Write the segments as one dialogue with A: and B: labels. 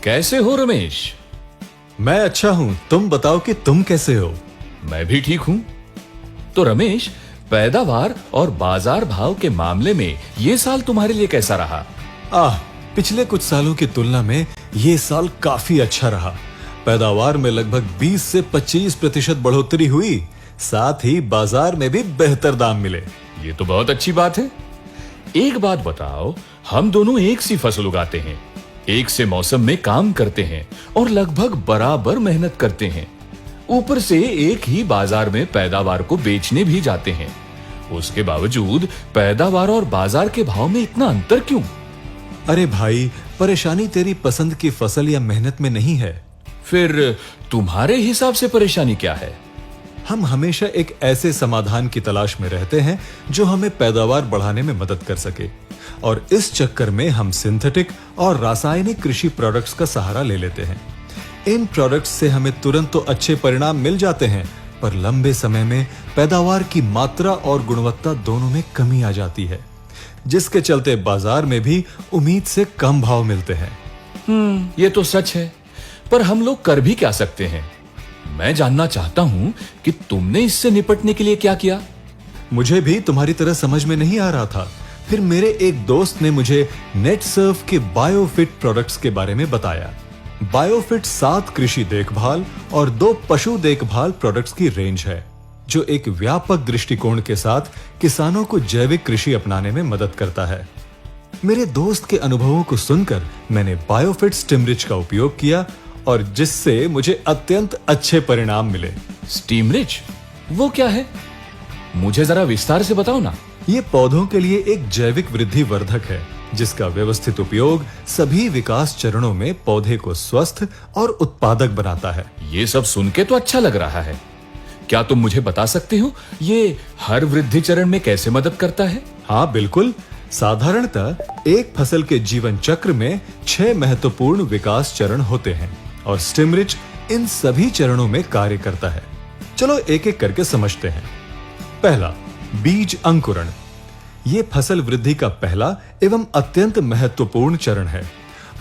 A: कैसे हो रमेश?
B: मैं अच्छा हूं, तुम बताओ कि तुम कैसे हो?
A: मैं भी ठीक हूं। तो रमेश, पैदावार और बाजार भाव के मामले में ये साल तुम्हारे लिए कैसा रहा?
B: पिछले कुछ सालों की तुलना में ये साल काफी अच्छा रहा। पैदावार में लगभग 20 से 25% बढ़ोतरी हुई, साथ ही बाजार में भी बेहतर दाम मिले।
A: ये तो बहुत अच्छी बात है। एक बात बताओ, हम दोनों एक सी फसल उगाते हैं, एक से मौसम में काम करते हैं और लगभग बराबर मेहनत करते हैं। ऊपर से एक ही बाजार में पैदावार को बेचने भी जाते हैं। उसके बावजूद पैदावार और बाजार के भाव में इतना अंतर क्यों?
B: अरे भाई, परेशानी तेरी पसंद की फसल या मेहनत में नहीं है।
A: फिर तुम्हारे हिसाब से परेशानी क्या है?
B: हम हमेशा एक ऐसे समाधान की तलाश में रहते हैं जो हमें पैदावार बढ़ाने में मदद कर सके, और इस चक्कर में हम सिंथेटिक और रासायनिक कृषि प्रोडक्ट्स का सहारा ले लेते हैं। इन प्रोडक्ट्स से हमें तुरंत तो अच्छे परिणाम मिल जाते हैं, पर लंबे समय में पैदावार की मात्रा और गुणवत्ता दोनों में कमी आ जाती है, जिसके चलते बाजार में भी उम्मीद से कम भाव मिलते हैं।
A: ये तो सच है, पर हम लोग कर भी क्या सकते हैं? मैं जानना चाहता हूं कि तुमने इससे निपटने के लिए क्या किया?
B: मुझे भी तुम्हारी तरह समझ में नहीं आ रहा था। फिर मेरे एक दोस्त ने मुझे नेटसर्व के बायोफिट प्रोडक्ट्स के बारे में बताया। बायोफिट 7 कृषि देखभाल और 2 पशु देखभाल प्रोडक्ट्स की रेंज है, जो एक व्यापक दृष्टिकोण के साथ किसानों को जैविक कृषि अपनाने में मदद करता है। मेरे दोस्त के अनुभवों को सुनकर मैंने बायोफिट स्टिमरिच का उपयोग किया, और जिससे मुझे अत्यंत अच्छे परिणाम मिले।
A: स्टिमरिच, वो क्या है? मुझे जरा विस्तार से बताओ ना।
B: ये पौधों के लिए एक जैविक वृद्धि वर्धक है, जिसका व्यवस्थित उपयोग सभी विकास चरणों में पौधे को स्वस्थ और उत्पादक बनाता है।
A: ये सब सुन के तो अच्छा लग रहा है। क्या तुम मुझे बता सकते हो ये हर वृद्धि चरण में कैसे मदद करता है?
B: हाँ बिल्कुल। साधारणतः एक फसल के जीवन चक्र में 6 महत्वपूर्ण विकास चरण होते हैं, और स्टिमरिच इन सभी चरणों में कार्य करता है। चलो एक एक करके समझते हैं। पहला, बीज अंकुरण। यह फसल वृद्धि का पहला एवं अत्यंत महत्वपूर्ण चरण है,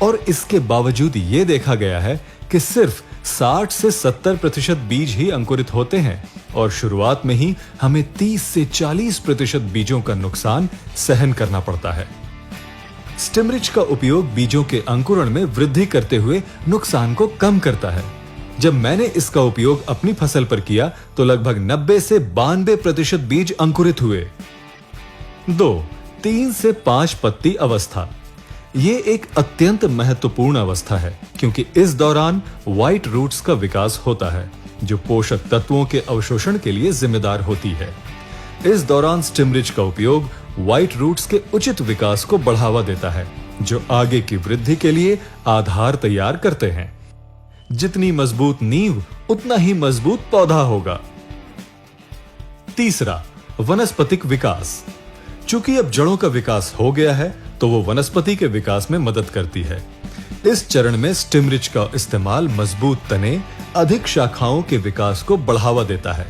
B: और इसके बावजूद यह देखा गया है कि सिर्फ 60 से 70% बीज ही अंकुरित होते हैं, और शुरुआत में ही हमें 30 से 40% बीजों का नुकसान सहन करना पड़ता है। स्टिमरिच का उपयोग बीजों के अंकुरण में वृद्धि करते हुए नुकसान को कम करता है। जब मैंने इसका उपयोग अपनी फसल पर किया तो लगभग 90 से 92% बीज अंकुरित हुए। 2. 3 से 5 पत्ती अवस्था। ये एक अत्यंत महत्वपूर्ण अवस्था है, क्योंकि इस दौरान व्हाइट रूट्स का विकास होता है, जो पोषक तत्वों के अवशोषण के लिए जिम्मेदार होती है। इस दौरान स्टिमरिच का उपयोग व्हाइट रूट्स के उचित विकास को बढ़ावा देता है, जो आगे की वृद्धि के लिए आधार तैयार करते हैं। जितनी मजबूत नींव, उतना ही मजबूत पौधा होगा। तीसरा, वनस्पतिक विकास। चूंकि अब जड़ों का विकास हो गया है, तो वो वनस्पति के विकास में मदद करती है। इस चरण में स्टिमरिच का इस्तेमाल मजबूत तने, अधिक शाखाओं के विकास को बढ़ावा देता है।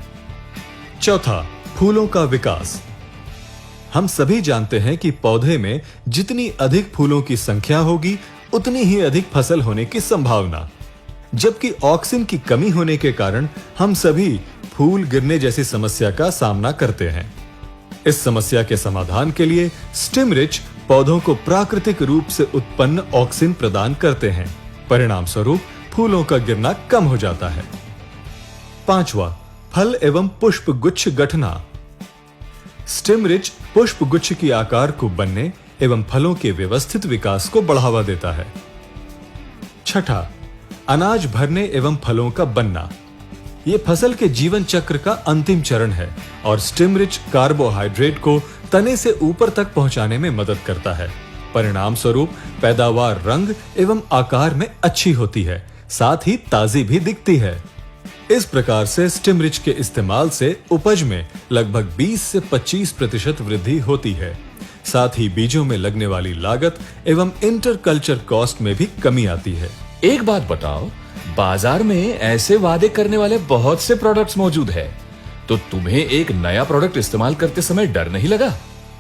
B: चौथा, फूलों का विकास। हम सभी जानते हैं कि पौधे में जितनी अधिक फूलों की संख्या होगी, उतनी ही अधिक फसल होने की संभावना। जबकि ऑक्सीजन की कमी होने के कारण हम सभी फूल गिरने जैसी समस्या का सामना करते हैं। इस समस्या के समाधान के लिए स्टिमरिच पौधों को प्राकृतिक रूप से उत्पन्न ऑक्सीजन प्रदान करते हैं। परिणाम स्वरूप फूलों का गिरना कम हो जाता है। पांचवा, फल एवं पुष्प गुच्छ गठना। स्टिमरिच पुष्प गुच्छ की आकार को बनने एवं फलों के व्यवस्थित विकास को बढ़ावा देता है। छठा, अनाज भरने एवं फलों का बनना। यह फसल के जीवन चक्र का अंतिम चरण है, और स्टिमरिच कार्बोहाइड्रेट को तने से ऊपर तक पहुंचाने में मदद करता है। परिणाम स्वरूप पैदावार रंग एवं आकार में अच्छी होती है, साथ ही ताजी भी दिखती है। इस प्रकार से स्टिमरिच के इस्तेमाल से उपज में लगभग 20 से 25% वृद्धि होती है। साथ ही बीजों में लगने वाली लागत एवं इंटरकल्चर कॉस्ट में भी कमी आती है।
A: एक बात बताओ, बाजार में ऐसे वादे करने वाले बहुत से प्रोडक्ट्स मौजूद है, तो तुम्हें एक नया प्रोडक्ट इस्तेमाल करते समय डर नहीं लगा?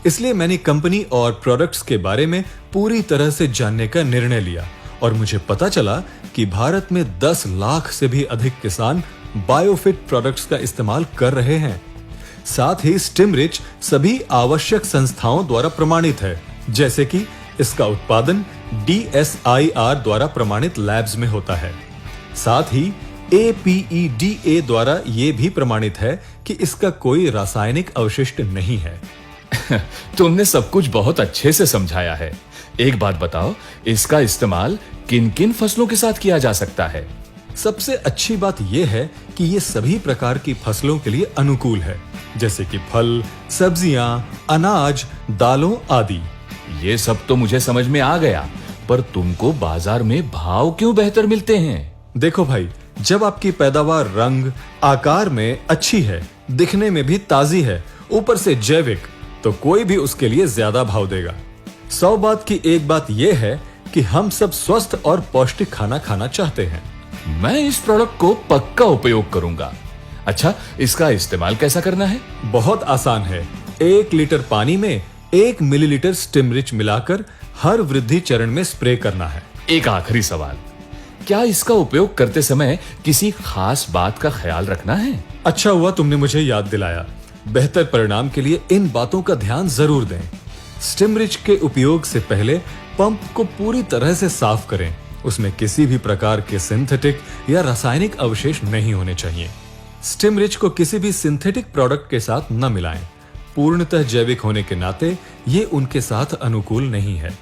B: इसलिए मैंने कंपनी और प्रोडक्ट्स के बारे में पूरी तरह से जानने का निर्णय लिया और मुझे पता चला कि भारत में 10 लाख से भी अधिक किसान बायोफिट प्रोडक्ट्स का इस्तेमाल कर रहे हैं। साथ ही स्टिमरिच सभी आवश्यक संस्थाओं द्वारा प्रमाणित है, जैसे कि इसका उत्पादन DSIR द्वारा प्रमाणित लैब्स में होता है। साथ ही APEDA द्वारा यह भी प्रमाणित है कि इसका कोई रासायनिक अवशिष्ट नहीं है।
A: तुमने सब कुछ बहुत अच्छे से समझाया है। एक बात बताओ, इसका इस्तेमाल किन किन फसलों के साथ किया जा सकता है?
B: सबसे अच्छी बात यह है कि ये सभी प्रकार की फसलों के लिए अनुकूल है, जैसे कि फल, सब्जियां, अनाज, दालों आदि।
A: ये सब तो मुझे समझ में आ गया, पर तुमको बाजार में भाव क्यों बेहतर मिलते हैं?
B: देखो भाई, जब आपकी पैदावार रंग, आकार में अच्छी है, दिखने में भी ताजी है, ऊपर से जैविक, तो कोई भी उसके लिए ज्यादा भाव देगा। 100 बात की एक बात यह है कि हम सब स्वस्थ और पौष्टिक खाना खाना चाहते हैं।
A: मैं इस प्रोडक्ट को पक्का उपयोग करूंगा। अच्छा, इसका इस्तेमाल कैसा करना है?
B: बहुत आसान है। 1 लीटर पानी में 1 मिलीलीटर स्टिमरिच मिलाकर हर वृद्धि चरण में स्प्रे करना है।
A: एक आखिरी सवाल, क्या इसका उपयोग करते समय किसी खास बात का ख्याल रखना है?
B: अच्छा हुआ तुमने मुझे याद दिलाया। बेहतर परिणाम के लिए इन बातों का ध्यान जरूर दें। स्टिमरिच के उपयोग से पहले पंप को पूरी तरह से साफ करें। उसमें किसी भी प्रकार के सिंथेटिक या रासायनिक अवशेष नहीं होने चाहिए। स्टिमरिच को किसी भी सिंथेटिक प्रोडक्ट के साथ न मिलाएं। पूर्णतः जैविक होने के नाते ये उनके साथ अनुकूल नहीं है।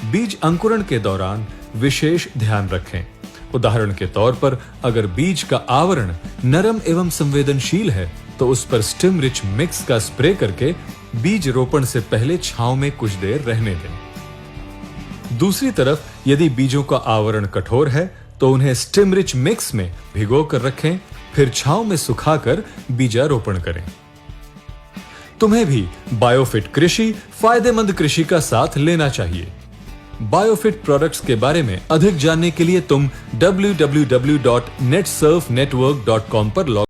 B: बीज अंकुरण के दौरान विशेष ध्यान रखें। उदाहरण के तौर पर अगर बीज का आवरण नरम एवं संवेदनशील है तो उस पर स्टिमरिच मिक्स का स्प्रे करके बीज रोपण से पहले छांव में कुछ देर रहने दें। दूसरी तरफ यदि बीजों का आवरण कठोर है तो उन्हें स्टिमरिच मिक्स में भिगो कर रखें, फिर छांव में सुखाकर बीजारोपण करें। तुम्हें भी बायोफिट कृषि फायदेमंद कृषि का साथ लेना चाहिए। बायोफिट प्रोडक्ट्स के बारे में अधिक जानने के लिए तुम www.netsurfnetwork.com पर लॉग